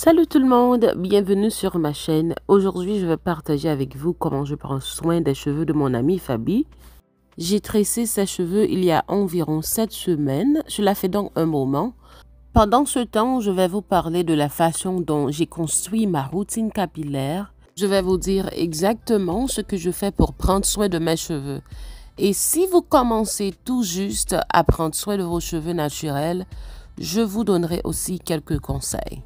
Salut tout le monde, bienvenue sur ma chaîne. Aujourd'hui, je vais partager avec vous comment je prends soin des cheveux de mon amie Fabi. J'ai tressé ses cheveux il y a environ 7 semaines, cela fait donc un moment. Pendant ce temps, je vais vous parler de la façon dont j'ai construit ma routine capillaire. Je vais vous dire exactement ce que je fais pour prendre soin de mes cheveux. Et si vous commencez tout juste à prendre soin de vos cheveux naturels, je vous donnerai aussi quelques conseils.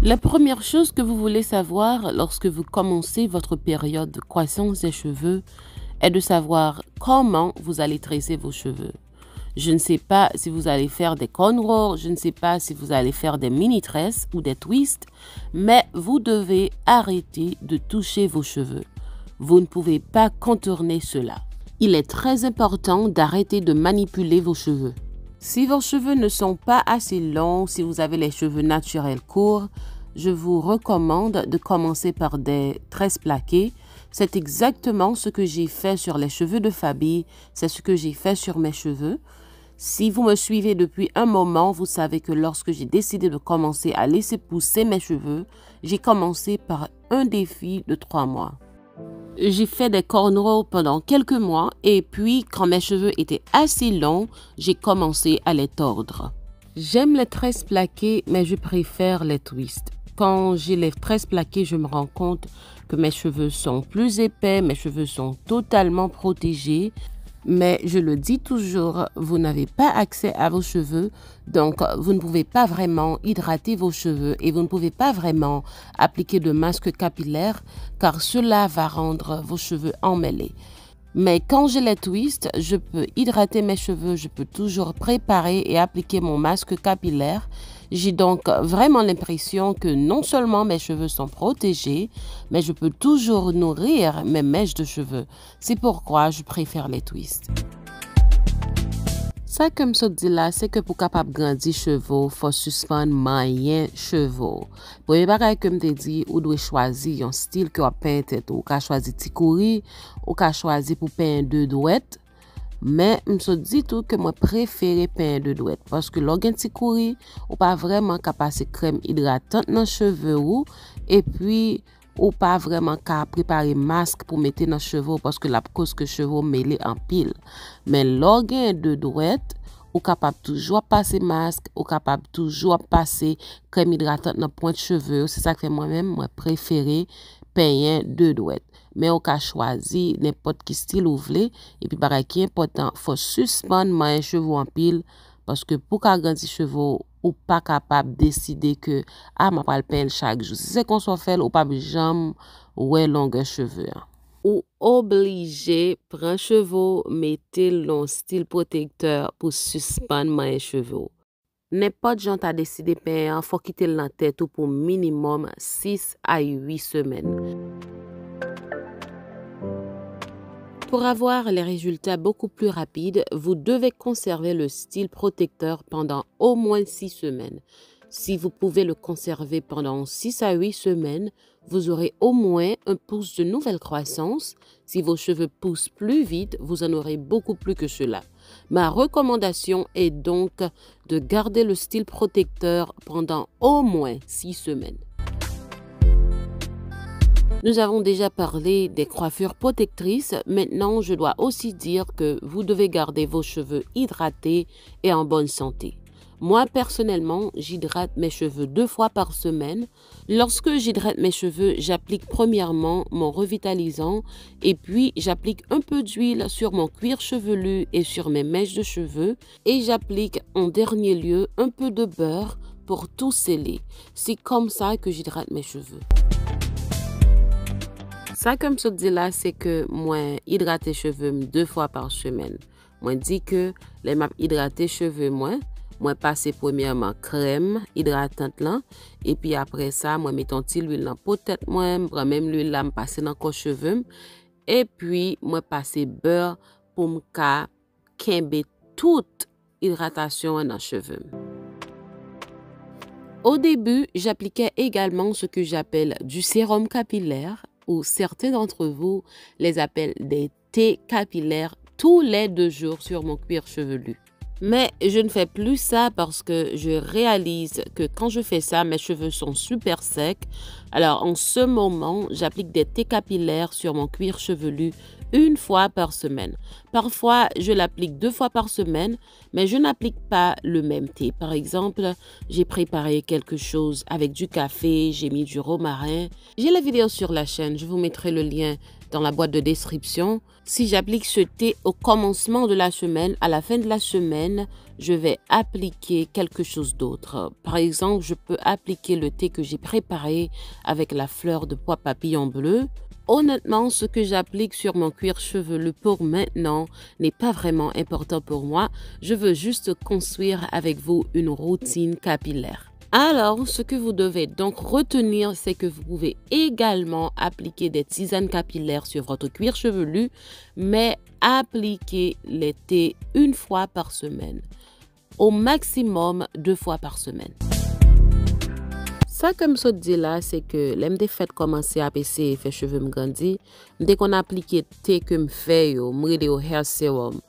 La première chose que vous voulez savoir lorsque vous commencez votre période de croissance des cheveux est de savoir comment vous allez tresser vos cheveux. Je ne sais pas si vous allez faire des cornrows, je ne sais pas si vous allez faire des mini-tresses ou des twists, mais vous devez arrêter de toucher vos cheveux. Vous ne pouvez pas contourner cela. Il est très important d'arrêter de manipuler vos cheveux. Si vos cheveux ne sont pas assez longs, si vous avez les cheveux naturels courts, je vous recommande de commencer par des tresses plaquées. C'est exactement ce que j'ai fait sur les cheveux de Fabi, c'est ce que j'ai fait sur mes cheveux. Si vous me suivez depuis un moment, vous savez que lorsque j'ai décidé de commencer à laisser pousser mes cheveux, j'ai commencé par un défi de 3 mois. J'ai fait des cornrows pendant quelques mois et puis quand mes cheveux étaient assez longs, j'ai commencé à les tordre. J'aime les tresses plaquées, mais je préfère les twists. Quand j'ai les tresses plaquées, je me rends compte que mes cheveux sont plus épais, mes cheveux sont totalement protégés. Mais je le dis toujours, vous n'avez pas accès à vos cheveux, donc vous ne pouvez pas vraiment hydrater vos cheveux et vous ne pouvez pas vraiment appliquer de masque capillaire car cela va rendre vos cheveux emmêlés. Mais quand je les twist, je peux hydrater mes cheveux, je peux toujours préparer et appliquer mon masque capillaire. J'ai donc vraiment l'impression que non seulement mes cheveux sont protégés, mais je peux toujours nourrir mes mèches de cheveux. C'est pourquoi je préfère les twists. Ça comme ça dit là, c'est que pour capable grandir cheveux, faut suspendre moyen cheveux. Premier bagay que me dit, ou doit choisir un style que vous peint tête, ou ka choisir tikouri, ou ka choisir pour peindre deux douettes. Mais je dis tout que moi préfère peindre deux douettes parce que l'organe tikouri, ou pas vraiment qu'à passer crème hydratante dans cheveux ou et puis ou pas vraiment qu'à préparer masque pour mettre dans cheveux parce que la cause que cheveux mêlés en pile. Mais l'organe de douette, ou capable toujours passer masque, ou capable toujours passer crème hydratante dans point de cheveux. C'est ça que fait moi-même, moi préféré peindre deux douettes. Mais on peut choisir n'importe qui style ou voulez. Et puis, pareil, qui est important, faut suspendre mes cheveux en pile parce que pour grandir cheveux, ou pas capable de décider que ah m'a pas le peindre chaque jour. Si c'est qu'on soit fait ou pas jamais ouais longueur cheveux. Ou obligé prendre cheveux, mettez le style protecteur pour suspendre mes cheveux. N'importe gens a décidé peindre, faut quitter la tête pour minimum 6 à 8 semaines. Pour avoir les résultats beaucoup plus rapides, vous devez conserver le style protecteur pendant au moins 6 semaines. Si vous pouvez le conserver pendant 6 à 8 semaines, vous aurez au moins un pouce de nouvelle croissance. Si vos cheveux poussent plus vite, vous en aurez beaucoup plus que cela. Ma recommandation est donc de garder le style protecteur pendant au moins 6 semaines. Nous avons déjà parlé des coiffures protectrices. Maintenant, je dois aussi dire que vous devez garder vos cheveux hydratés et en bonne santé. Moi, personnellement, j'hydrate mes cheveux 2 fois par semaine. Lorsque j'hydrate mes cheveux, j'applique premièrement mon revitalisant et puis j'applique un peu d'huile sur mon cuir chevelu et sur mes mèches de cheveux et j'applique en dernier lieu un peu de beurre pour tout sceller. C'est comme ça que j'hydrate mes cheveux. Ça comme ça dit là, c'est que moi hydrate les cheveux 2 fois par semaine. Moi dis que les m'a hydrater cheveux moi passer premièrement crème hydratante là et puis après ça moi mets un petit huile dans peut-être moi prends même l'huile là me passer dans le cheveux et puis moi passer beurre pour me kembe toute hydratation dans cheveux. Au début, j'appliquais également ce que j'appelle du sérum capillaire. ou certains d'entre vous les appellent des thés capillaires tous les 2 jours sur mon cuir chevelu. Mais je ne fais plus ça parce que je réalise que quand je fais ça, mes cheveux sont super secs. Alors en ce moment, j'applique des thés capillaires sur mon cuir chevelu 1 fois par semaine. Parfois, je l'applique 2 fois par semaine, mais je n'applique pas le même thé. Par exemple, j'ai préparé quelque chose avec du café, j'ai mis du romarin. J'ai la vidéo sur la chaîne, je vous mettrai le lien dans la boîte de description. Si j'applique ce thé au commencement de la semaine, à la fin de la semaine, je vais appliquer quelque chose d'autre. Par exemple, je peux appliquer le thé que j'ai préparé avec la fleur de pois papillon bleu. Honnêtement, ce que j'applique sur mon cuir chevelu pour maintenant n'est pas vraiment important pour moi. Je veux juste construire avec vous une routine capillaire. Alors, ce que vous devez donc retenir, c'est que vous pouvez également appliquer des tisanes capillaires sur votre cuir chevelu, mais appliquez les thés 1 fois par semaine, au maximum 2 fois par semaine. Ça comme ça dit là, c'est que l'aime des fêtes commencer à passer et faire cheveux me grandir, dès qu'on applique thé que me fait yo, m'rede au hair serum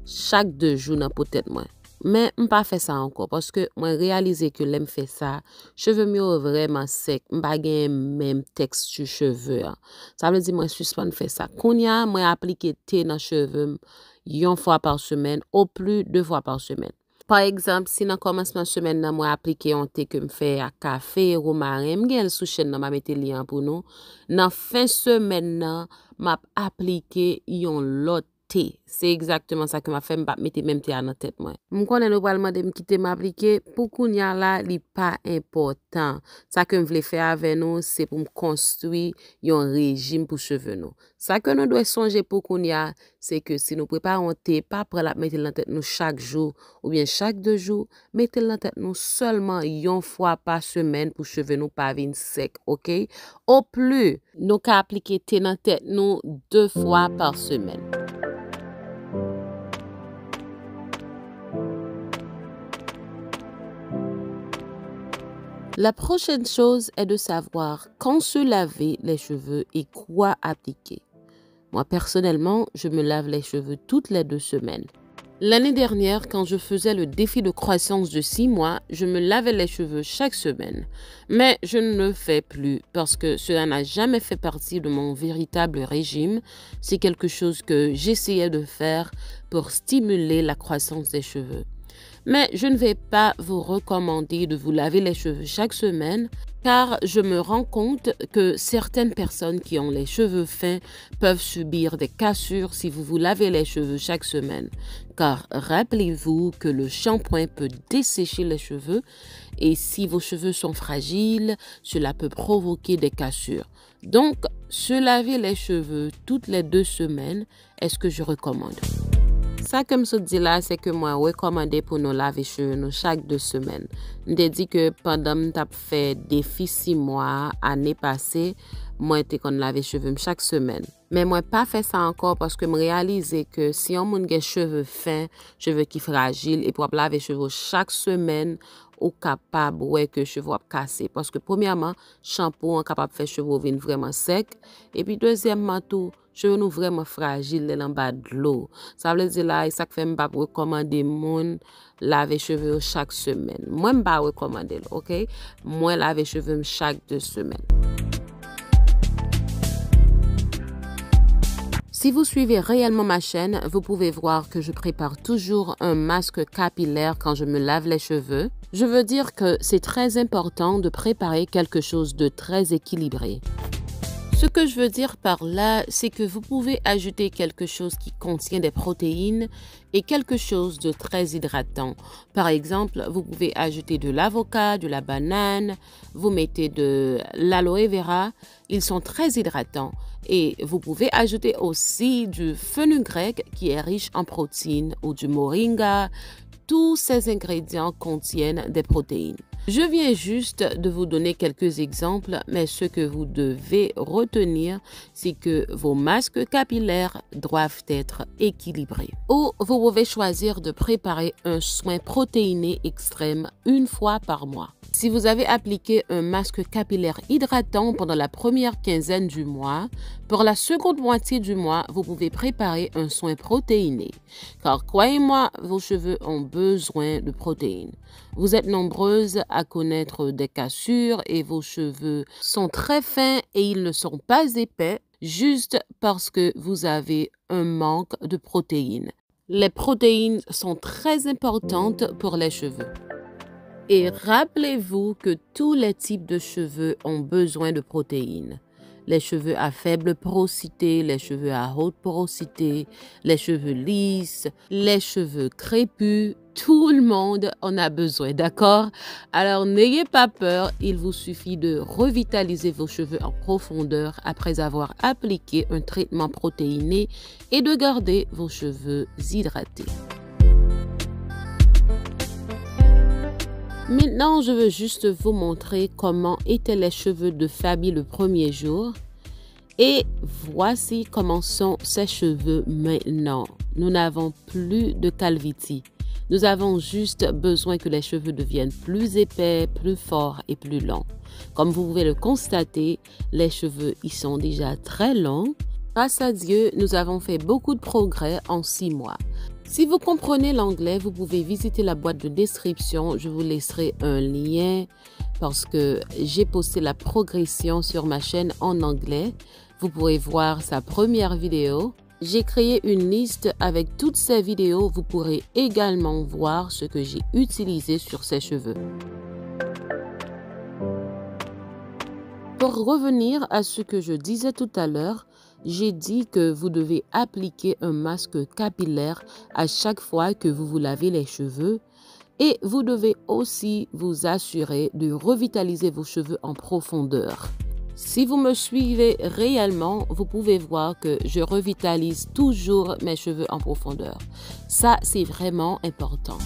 chaque 2 jours dans peut-être moi. Mais je pas fait ça encore parce que moi réalisé que l'aime fait ça, cheveux mieux vraiment sec, m'pas gen même texture cheveux. Ça veut dire moi suspend fait ça. Kounya moi appliquer thé dans cheveux 1 fois par semaine au plus 2 fois par semaine. Par exemple, si dans commencement semaine nan moi appliquer un thé que me fait à café, romarin, m'gen sous chaîne nan m'a mette lien pour nous. Dans fin semaine nan m'a appliquer yon lot thé. C'est exactement ça que m'a fait m'pa mette même thé dans tête moi. M'konne nou pral mande m'quitter m'appliquer pour kounya la li pas important. Ça que m'vle faire avec nous c'est pour construire yon régime pour cheveux nous. Ça que nous doit songer pour kounya c'est que si nous préparons thé pas pour la mettre dans tête nous chaque jour ou bien chaque 2 jours, mettez dans tête nous seulement 1 fois par semaine pour cheveux nous pas vin sec, OK? Au plus, nous ka appliquer thé dans tête nous 2 fois par semaine. La prochaine chose est de savoir quand se laver les cheveux et quoi appliquer. Moi, personnellement, je me lave les cheveux toutes les 2 semaines. L'année dernière, quand je faisais le défi de croissance de 6 mois, je me lavais les cheveux chaque semaine. Mais je ne le fais plus parce que cela n'a jamais fait partie de mon véritable régime. C'est quelque chose que j'essayais de faire pour stimuler la croissance des cheveux. Mais je ne vais pas vous recommander de vous laver les cheveux chaque semaine car je me rends compte que certaines personnes qui ont les cheveux fins peuvent subir des cassures si vous vous lavez les cheveux chaque semaine. Car rappelez-vous que le shampoing peut dessécher les cheveux et si vos cheveux sont fragiles, cela peut provoquer des cassures. Donc, se laver les cheveux toutes les 2 semaines est ce que je recommande. Ça comme ça dit là, c'est que moi recommandé pour nous laver cheveux nous chaque 2 semaines. Je dit que pendant m't'a fait défi 6 mois année passée, moi était qu'on laver cheveux chaque semaine. Mais moi pas fait ça encore parce que me réaliser que si on moun gen cheveux fins, cheveux qui fragiles et pour laver cheveux chaque semaine ou capable ouais que cheveux casser parce que premièrement, shampoing est capable faire cheveux vin vraiment sec et puis deuxièmement tout cheveux nous vraiment fragiles en bas de l'eau. Ça veut dire là ça fait m'pa recommander moun laver cheveux chaque semaine. Moi m'pa recommander, OK? Moi laver cheveux chaque 2 semaines. Si vous suivez réellement ma chaîne, vous pouvez voir que je prépare toujours un masque capillaire quand je me lave les cheveux. Je veux dire que c'est très important de préparer quelque chose de très équilibré. Ce que je veux dire par là, c'est que vous pouvez ajouter quelque chose qui contient des protéines et quelque chose de très hydratant. Par exemple, vous pouvez ajouter de l'avocat, de la banane, vous mettez de l'aloe vera, ils sont très hydratants. Et vous pouvez ajouter aussi du fenugrec qui est riche en protéines ou du moringa. Tous ces ingrédients contiennent des protéines. Je viens juste de vous donner quelques exemples, mais ce que vous devez retenir, c'est que vos masques capillaires doivent être équilibrés. Ou vous pouvez choisir de préparer un soin protéiné extrême une fois par mois. Si vous avez appliqué un masque capillaire hydratant pendant la première quinzaine du mois, pour la seconde moitié du mois, vous pouvez préparer un soin protéiné. Car croyez-moi, vos cheveux ont besoin de protéines. Vous êtes nombreuses à connaître des cassures et vos cheveux sont très fins et ils ne sont pas épais juste parce que vous avez un manque de protéines. Les protéines sont très importantes pour les cheveux. Et rappelez-vous que tous les types de cheveux ont besoin de protéines. Les cheveux à faible porosité, les cheveux à haute porosité, les cheveux lisses, les cheveux crépus, tout le monde en a besoin, d'accord? Alors n'ayez pas peur, il vous suffit de revitaliser vos cheveux en profondeur après avoir appliqué un traitement protéiné et de garder vos cheveux hydratés. Maintenant, je veux juste vous montrer comment étaient les cheveux de Fabi le premier jour. Et voici comment sont ses cheveux maintenant. Nous n'avons plus de calvitie. Nous avons juste besoin que les cheveux deviennent plus épais, plus forts et plus longs. Comme vous pouvez le constater, les cheveux y sont déjà très longs. Grâce à Dieu, nous avons fait beaucoup de progrès en 6 mois. Si vous comprenez l'anglais, vous pouvez visiter la boîte de description. Je vous laisserai un lien parce que j'ai posté la progression sur ma chaîne en anglais. Vous pourrez voir sa première vidéo. J'ai créé une liste avec toutes ces vidéos. Vous pourrez également voir ce que j'ai utilisé sur ses cheveux. Pour revenir à ce que je disais tout à l'heure, j'ai dit que vous devez appliquer un masque capillaire à chaque fois que vous vous lavez les cheveux et vous devez aussi vous assurer de revitaliser vos cheveux en profondeur. Si vous me suivez réellement, vous pouvez voir que je revitalise toujours mes cheveux en profondeur. Ça, c'est vraiment important.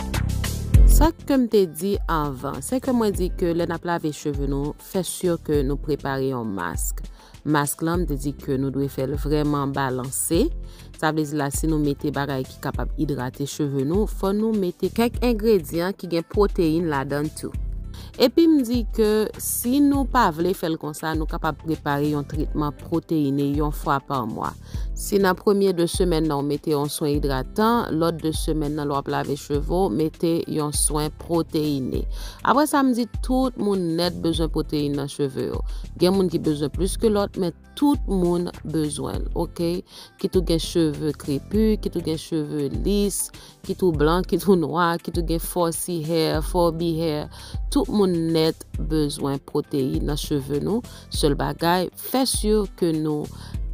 Ça, comme je dit avant, c'est que moi dis que le nap laver cheveux nous, fait sûr que nous préparions un masque. Masque là, me dit que nous devons faire vraiment balancer. Ça veut dire là, si nous mettons des bagages qui sont capables d'hydrater cheveux nous, faut nous mettre quelques ingrédients qui ont protéines là-dedans tout. Et puis, me dit que si nous pas voulons faire comme ça, nous sommes capables de préparer un traitement protéiné une fois par mois. Si dans la première 2 semaines, nous mettons un soin hydratant, l'autre 2 semaines, nous laver les cheveux, mettez un soin protéiné. Après ça, me dit tout le monde a besoin de protéines dans les cheveux. Il y a des gens qui ont besoin plus que l'autre, mais tout le monde a besoin, ok? Qui ont des cheveux crépus, qui ont des cheveux lisses, qui ont blancs, qui ont noirs, qui ont des 4C hair, 4B hair. Tout le monde a besoin de protéines dans les cheveux. Seul bagage, fait sûr que nous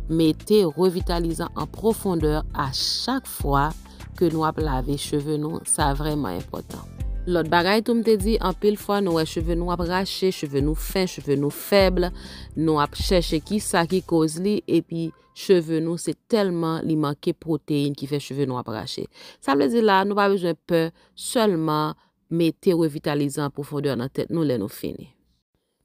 mettez revitalisant en profondeur à chaque fois que nous lavons les cheveux. C'est vraiment important. L'autre bagage, tout me dit, en pile fois, nous avons cheveux nous arrachés, cheveux nous fins, cheveux nous faibles, nous avons cherché qui ça qui cause li, et puis cheveux nous, c'est tellement li manquer protéines qui fait cheveux nous arrachés. Ça veut dire là, nous pas besoin de peur, seulement mettez revitalisant en profondeur dans la tête, nous les nous fini.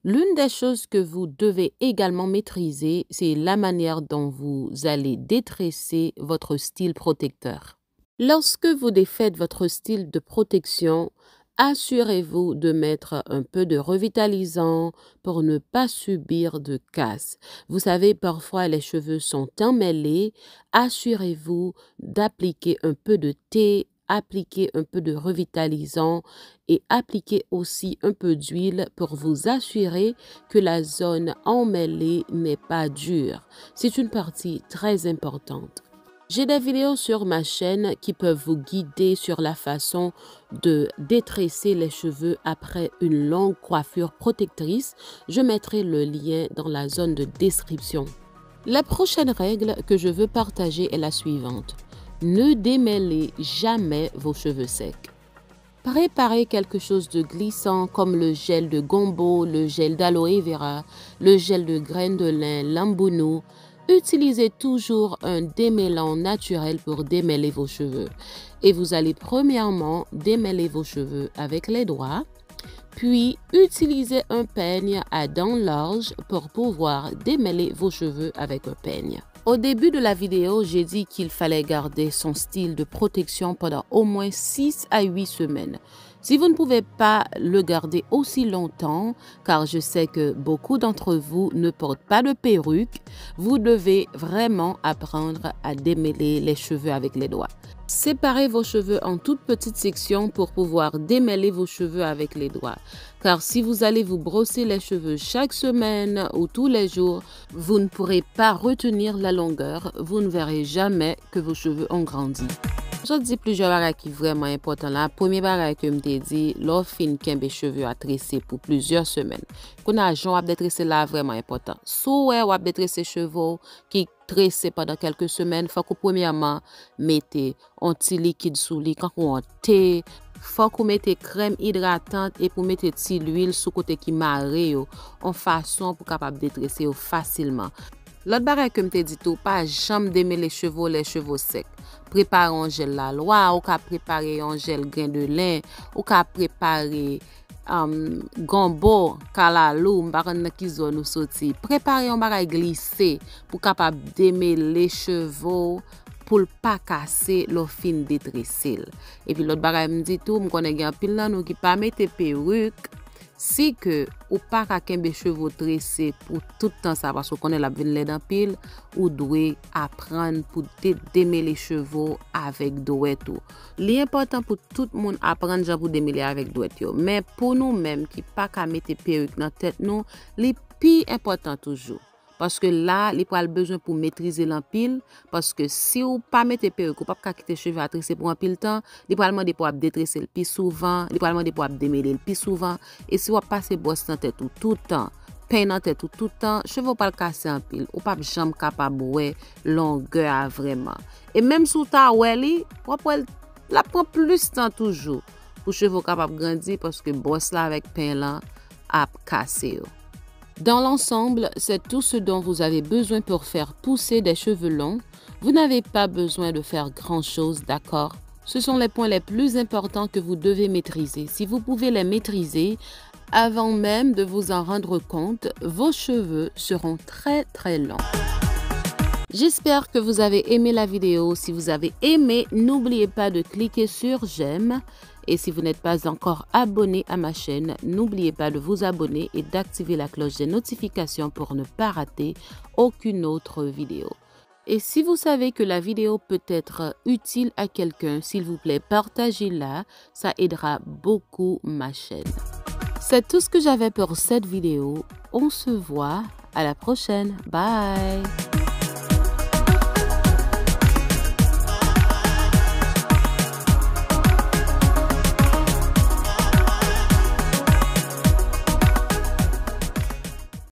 L'une des choses que vous devez également maîtriser, c'est la manière dont vous allez détresser votre style protecteur. Lorsque vous défaites votre style de protection, assurez-vous de mettre un peu de revitalisant pour ne pas subir de casse. Vous savez, parfois les cheveux sont emmêlés. Assurez-vous d'appliquer un peu de thé, appliquer un peu de revitalisant et appliquer aussi un peu d'huile pour vous assurer que la zone emmêlée n'est pas dure. C'est une partie très importante. J'ai des vidéos sur ma chaîne qui peuvent vous guider sur la façon de détresser les cheveux après une longue coiffure protectrice. Je mettrai le lien dans la zone de description. La prochaine règle que je veux partager est la suivante. Ne démêlez jamais vos cheveux secs. Préparez quelque chose de glissant comme le gel de gombo, le gel d'aloe vera, le gel de graines de lin, l'ambounou. Utilisez toujours un démêlant naturel pour démêler vos cheveux. Et vous allez premièrement démêler vos cheveux avec les doigts. Puis, utilisez un peigne à dents larges pour pouvoir démêler vos cheveux avec un peigne. Au début de la vidéo, j'ai dit qu'il fallait garder son style de protection pendant au moins 6 à 8 semaines. Si vous ne pouvez pas le garder aussi longtemps, car je sais que beaucoup d'entre vous ne portent pas de perruque, vous devez vraiment apprendre à démêler les cheveux avec les doigts. Séparez vos cheveux en toutes petites sections pour pouvoir démêler vos cheveux avec les doigts. Car si vous allez vous brosser les cheveux chaque semaine ou tous les jours, vous ne pourrez pas retenir la longueur. Vous ne verrez jamais que vos cheveux ont grandi. Je dis plusieurs bagages qui sont vraiment importants là. Premier bagage que je t'ai dit, lorsqu'on fin les cheveux à tresser pour plusieurs semaines. Qu'on a Jean de tresser là vraiment important. Soit ou de tresser cheveux qui tresser pendant quelques semaines, faut que premièrement mettez un petit liquide sous lit quand on thé, faut que mettez crème hydratante et pour mettre petit l'huile sous côté qui marre en façon pour capable de tresser facilement. L'autre bagage que je t'ai dit tout, pas jamais démêler les cheveux secs. Préparez un gel la loi, ou ka préparer un gel grain de lin, ou ka préparer gombo, kalalou, m'baran ki zone ou soti. Préparez un bagage glissé pour capable démêler les cheveux pour pas casser le fin de tresser. Et puis l'autre bagage me dit tout, m'konne gen pile nan nou ki pa mette perruque. Si que ou pas ka kembe cheveux tressés pour tout le temps ça parce qu'on est la venir dans pile ou doit apprendre pour démêler les cheveux avec douette tout. L'important pour tout le monde apprendre pour démêler avec douette yo, mais pour nous même qui pas ka mettre perruque dans tête nous, les plus important toujours. Parce que là, il a besoin pour maîtriser l'empile. Parce que si vous ne pas mettre perruque, vous ne pouvez pas quitter les cheveux à tresser pour un pile temps, il a demander pour détresser le plus souvent, il a demander pour démêler le plus souvent. Et si vous passez bosse dans tête tout le temps, peine dans tête tout le temps, cheveux pas le casser en pile, ou pas jamais capable de longueur vraiment. Et même si vous avez la prend plus de temps toujours pour cheveux capable grandir parce que bosse là avec peine là a cassé. Dans l'ensemble, c'est tout ce dont vous avez besoin pour faire pousser des cheveux longs. Vous n'avez pas besoin de faire grand-chose, d'accord? Ce sont les points les plus importants que vous devez maîtriser. Si vous pouvez les maîtriser, avant même de vous en rendre compte, vos cheveux seront très longs. J'espère que vous avez aimé la vidéo. Si vous avez aimé, n'oubliez pas de cliquer sur j'aime. Et si vous n'êtes pas encore abonné à ma chaîne, n'oubliez pas de vous abonner et d'activer la cloche des notifications pour ne pas rater aucune autre vidéo. Et si vous savez que la vidéo peut être utile à quelqu'un, s'il vous plaît, partagez-la. Ça aidera beaucoup ma chaîne. C'est tout ce que j'avais pour cette vidéo. On se voit à la prochaine. Bye!